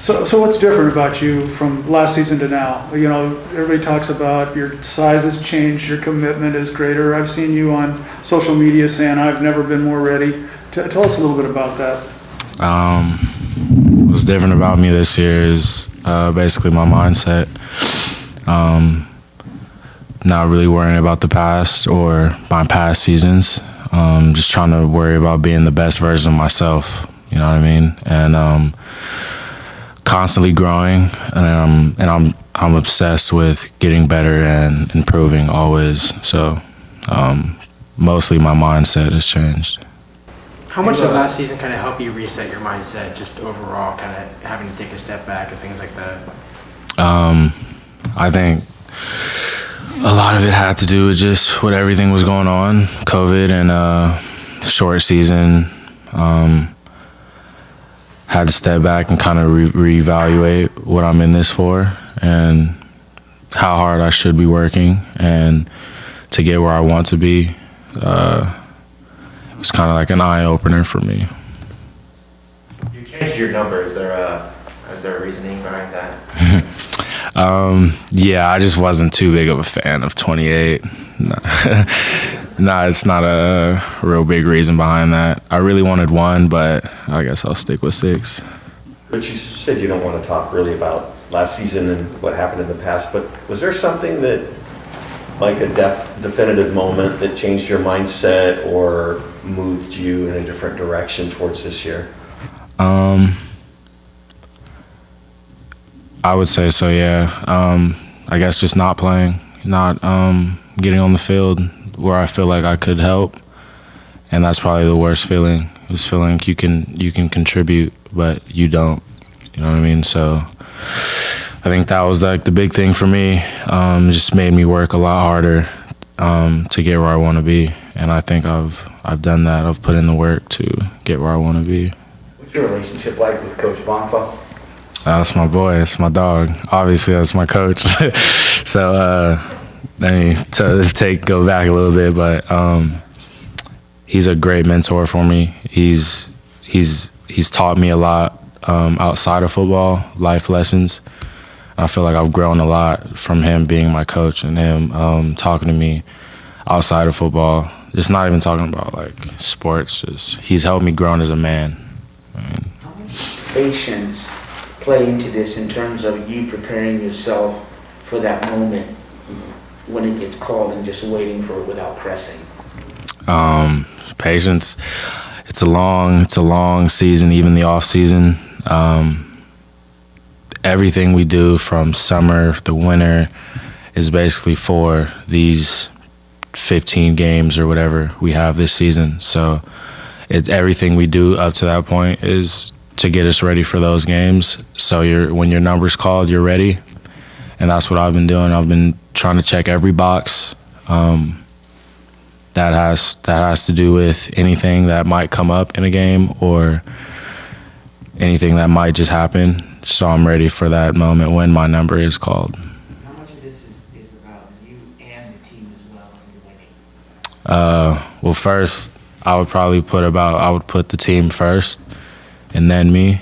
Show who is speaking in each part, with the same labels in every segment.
Speaker 1: So what's different about you from last season to now? You know, everybody talks about your size has changed, your commitment is greater. I've seen you on social media saying, I've never been more ready. Tell us a little bit about that.
Speaker 2: What's different about me this year is basically my mindset. Not really worrying about the past or my past seasons. Just trying to worry about being the best version of myself. You know what I mean? And constantly growing, and I'm obsessed with getting better and improving always. So mostly my mindset has changed.
Speaker 3: How much did last season kind of help you reset your mindset, just overall, kind of having to take a step back and things like that?
Speaker 2: I think a lot of it had to do with just what everything was going on, COVID and short season. Had to step back and kind of reevaluate what I'm in this for and how hard I should be working and to get where I want to be. It was kind of like an eye-opener for me.
Speaker 4: You changed your number. Is there a reasoning behind that?
Speaker 2: Yeah, I just wasn't too big of a fan of 28. Nah, it's not a real big reason behind that. I really wanted 1, but I guess I'll stick with 6.
Speaker 5: But you said you don't want to talk really about last season and what happened in the past, but was there something that, like a definitive moment that changed your mindset or moved you in a different direction towards this year?
Speaker 2: I would say so, yeah. I guess just not playing, not getting on the field where I feel like I could help, and that's probably the worst feeling. Is feeling you can contribute, but you don't. You know what I mean? So I think that was like the big thing for me. It just made me work a lot harder to get where I want to be, and I think I've done that. I've put in the work to get where I want to be.
Speaker 6: What's your relationship like with Coach Bonfa?
Speaker 2: That's my boy. That's my dog. Obviously, that's my coach. So I mean, to go back a little bit, but he's a great mentor for me. He's taught me a lot outside of football, life lessons. I feel like I've grown a lot from him being my coach and him talking to me outside of football. Just not even talking about like sports. Just he's helped me grow as a man. I mean,
Speaker 6: How much patience play into this in terms of you preparing yourself for that moment when it gets called and just waiting for it without pressing?
Speaker 2: Patience. It's a long season, even the off season. Everything we do from summer to winter is basically for these 15 games or whatever we have this season. So it's everything we do up to that point is to get us ready for those games. So when your number's called, you're ready. And that's what I've been doing. I've been trying to check every box. That has to do with anything that might come up in a game or anything that might just happen. So I'm ready for that moment when my number is called.
Speaker 6: How much of this is about you and the team as well when you're winning?
Speaker 2: Well, first I would put the team first, and then me.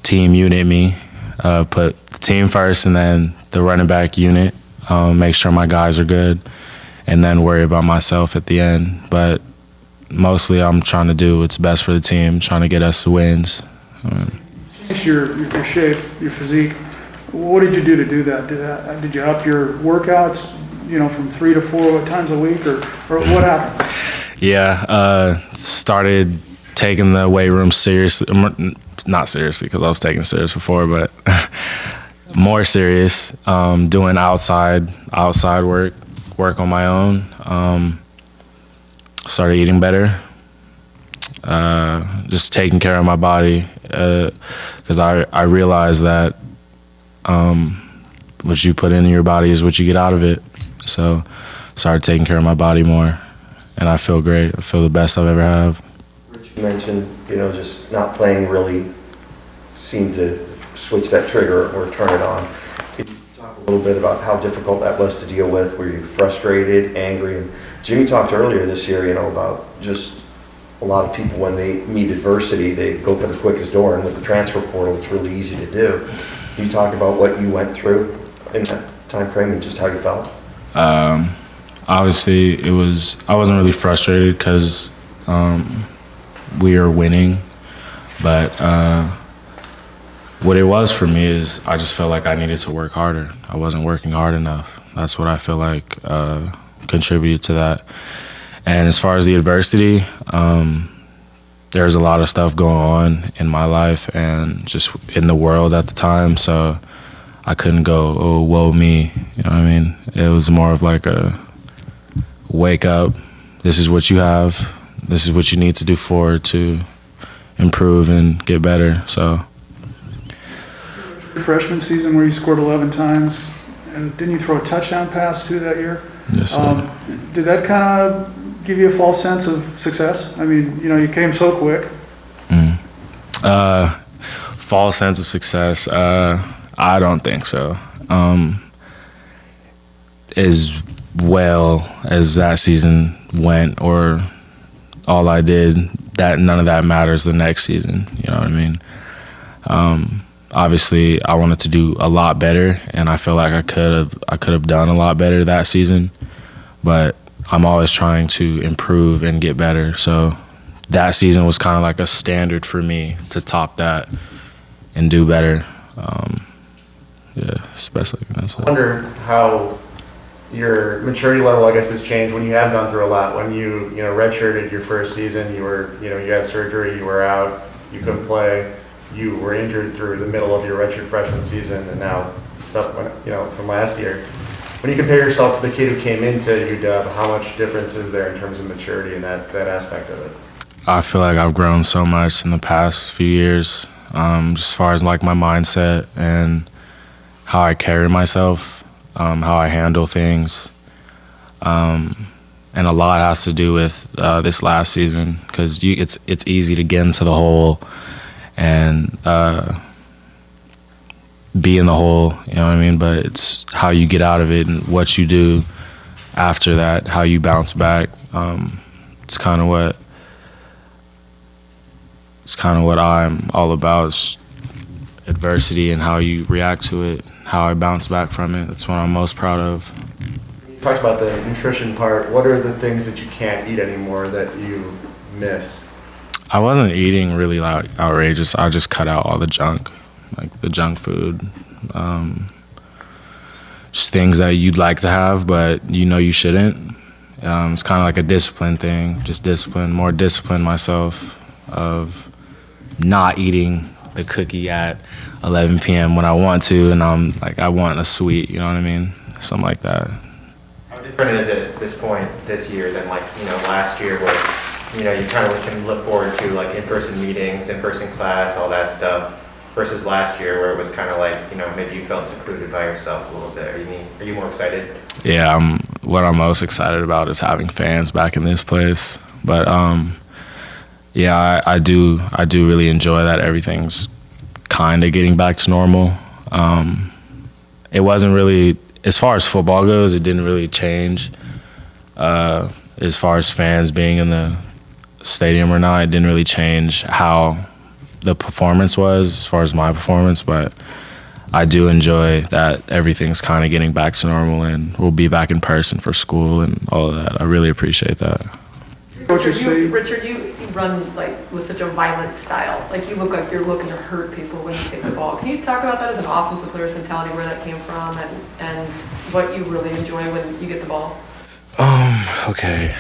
Speaker 2: Team unit me. Put the team first, and then the running back unit. Make sure my guys are good, and then worry about myself at the end. But mostly I'm trying to do what's best for the team, trying to get us wins.
Speaker 1: Your shape, your physique. What did you do to do that? Did you up your workouts, from 3 to 4 times a week, or what happened?
Speaker 2: Yeah, started taking the weight room seriously. Not seriously, because I was taking it serious before, but more serious. Doing outside work on my own. Started eating better. Just taking care of my body, because I realized that what you put in your body is what you get out of it. So started taking care of my body more, and I feel great. I feel the best I've ever had.
Speaker 5: Rich, you mentioned, just not playing really seemed to switch that trigger or turn it on. Could you talk a little bit about how difficult that was to deal with? Were you frustrated, angry? And Jimmy talked earlier this year, about just a lot of people, when they meet adversity, they go for the quickest door, and with the transfer portal, it's really easy to do. Can you talk about what you went through in that time frame and just how you felt?
Speaker 2: Obviously, I wasn't really frustrated because we were winning, but what it was for me is I just felt like I needed to work harder. I wasn't working hard enough. That's what I feel like contributed to that. And as far as the adversity, there's a lot of stuff going on in my life and just in the world at the time, so I couldn't go, oh, woe me, you know what I mean? It was more of like a wake up, this is what you have, this is what you need to do forward to improve and get better, so.
Speaker 1: Your freshman season where you scored 11 times, and didn't you throw a touchdown pass too that year?
Speaker 2: Yes, sir.
Speaker 1: Did that kind of give you a false sense of success? I mean, you know, you came so quick.
Speaker 2: False sense of success, I don't think so. As well as that season went, or all I did, that none of that matters the next season, you know what I mean? Obviously, I wanted to do a lot better, and I feel like I could have done a lot better that season, but I'm always trying to improve and get better. So that season was kind of like a standard for me to top that and do better. Yeah, especially.
Speaker 7: I wonder how your maturity level, I guess, has changed when you have gone through a lot. When you redshirted your first season, you had surgery, you were out, you couldn't play, you were injured through the middle of your redshirt freshman season, and now stuff went, from last year. When you compare yourself to the kid who came into UW, how much difference is there in terms of maturity in that aspect of it? I
Speaker 2: feel like I've grown so much in the past few years, just as far as like my mindset and how I carry myself, how I handle things. And a lot has to do with this last season, because it's easy to get into the hole and be in the hole, you know what I mean? But it's how you get out of it and what you do after that, how you bounce back. It's kind of what I'm all about, is adversity and how you react to it, how I bounce back from it. That's what I'm most proud of.
Speaker 7: You talked about the nutrition part. What are the things that you can't eat anymore that you miss?
Speaker 2: I wasn't eating really like outrageous. I just cut out all the junk, like the junk food. Just things that you'd like to have, but you shouldn't. It's kind of like a discipline thing, just more discipline myself of not eating the cookie at 11 p.m. when I want to, and I'm like, I want a sweet, you know what I mean? Something like that.
Speaker 4: How different is it at this point this year than last year, where you kind of can look forward to like in-person meetings, in-person class, all that stuff, versus last year where it was kind of like, maybe you felt secluded by yourself a little bit. Are you more excited?
Speaker 2: Yeah, what I'm most excited about is having fans back in this place. But yeah, I do really enjoy that everything's kind of getting back to normal. It wasn't really, as far as football goes, it didn't really change. As far as fans being in the stadium or not, it didn't really change how the performance was, as far as my performance, but I do enjoy that everything's kind of getting back to normal, and we'll be back in person for school and all of that. I really appreciate that.
Speaker 8: Richard, you run with such a violent style. You look like you're looking to hurt people when you take the ball. Can you talk about that as an offensive player's mentality, where that came from, and what you really enjoy when you get the ball?
Speaker 2: Okay.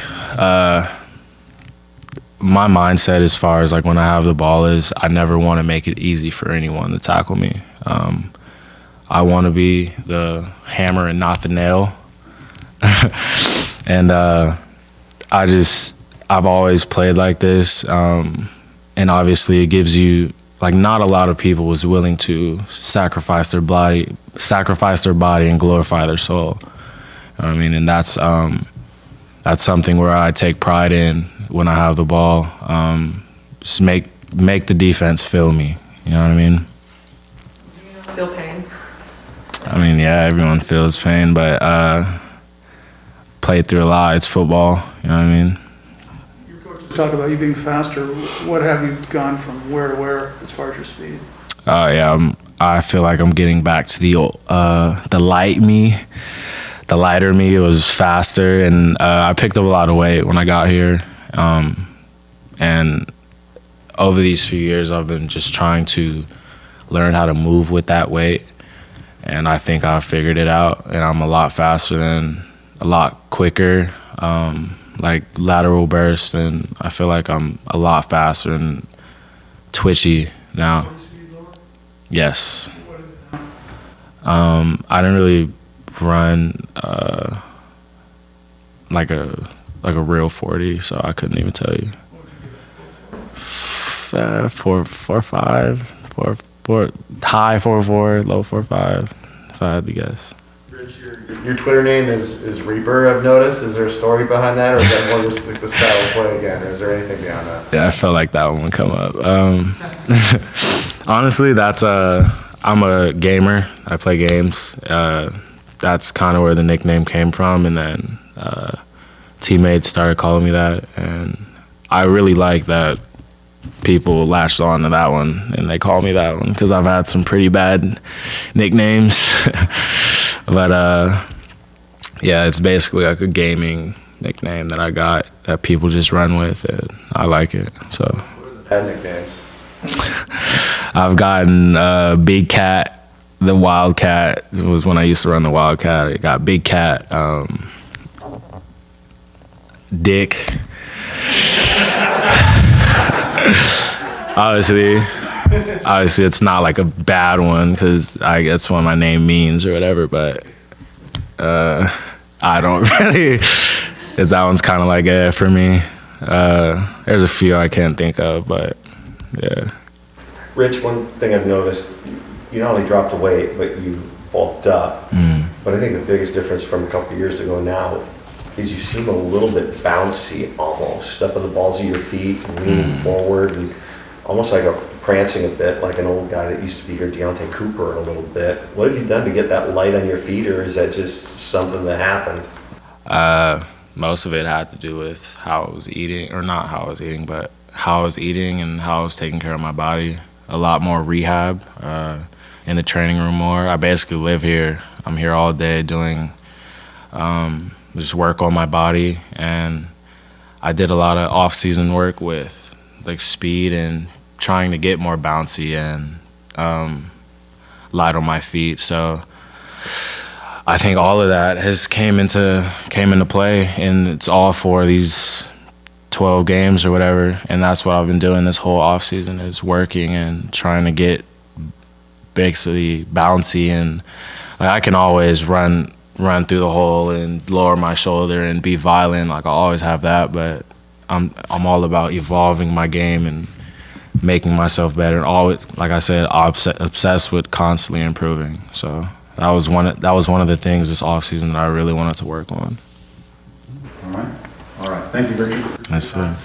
Speaker 2: My mindset as far as when I have the ball is I never want to make it easy for anyone to tackle me. I want to be the hammer and not the nail. And I've always played like this. And obviously it gives you, not a lot of people was willing to sacrifice their body and glorify their soul. You know what I mean? And that's something where I take pride in when I have the ball. Just make the defense feel me. You know what I mean?
Speaker 8: Do you feel pain?
Speaker 2: I mean, yeah, everyone feels pain, but played through a lot. It's football. You know what I mean?
Speaker 1: Your coaches talk about you being faster. What have you gone from where to where as far as your speed?
Speaker 2: Yeah, I feel like I'm getting back to the light me. The lighter me. It was faster, and I picked up a lot of weight when I got here. And over these few years, I've been just trying to learn how to move with that weight. And I think I figured it out, and I'm a lot faster and a lot quicker, like lateral bursts, and I feel like I'm a lot faster and twitchy now. Yes. I didn't really run like a real 40, so I couldn't even tell you. 4.5, 4 high 4.4, low 4.5, if I had to guess.
Speaker 7: Rich, your Twitter name is Reaper, I've noticed. Is there a story behind that, or is that more just like the style of play again, or is there anything beyond that?
Speaker 2: Yeah, I felt like that one would come up. Honestly, I'm a gamer. I play games. That's kind of where the nickname came from, and then teammates started calling me that, and I really like that people latched on to that one, and they call me that one because I've had some pretty bad nicknames. But yeah, it's basically like a gaming nickname that I got that people just run with, and I like it. So
Speaker 7: Bad nicknames.
Speaker 2: I've gotten Big Cat, the Wildcat. It was when I used to run the Wildcat. I got Big Cat, Dick. Obviously, it's not like a bad one because that's what my name means or whatever. But I don't really. That one's kind of like for me. There's a few I can't think of, but yeah.
Speaker 5: Rich, one thing I've noticed, you not only dropped the weight, but you bulked up. But I think the biggest difference from a couple of years ago now is you seem a little bit bouncy almost, up on the balls of your feet, and leaning forward, and almost like prancing a bit, like an old guy that used to be here, Deontay Cooper, a little bit. What have you done to get that light on your feet, or is that just something that happened?
Speaker 2: Most of it had to do with how I was eating, or not how I was eating, but how I was eating and how I was taking care of my body. A lot more rehab in the training room more. I basically live here. I'm here all day doing just work on my body, and I did a lot of off-season work with like speed and trying to get more bouncy and light on my feet. So I think all of that has came into play, and it's all for these 12 games or whatever. And that's what I've been doing this whole off season, is working and trying to get basically bouncy, and like, I can always run through the hole and lower my shoulder and be violent. Like I always have that, but I'm all about evolving my game and making myself better, and always, like I said, obsessed with constantly improving. So that was one of the things this off season that I really wanted to work on.
Speaker 9: All right. Thank you, Richard.
Speaker 2: That's it.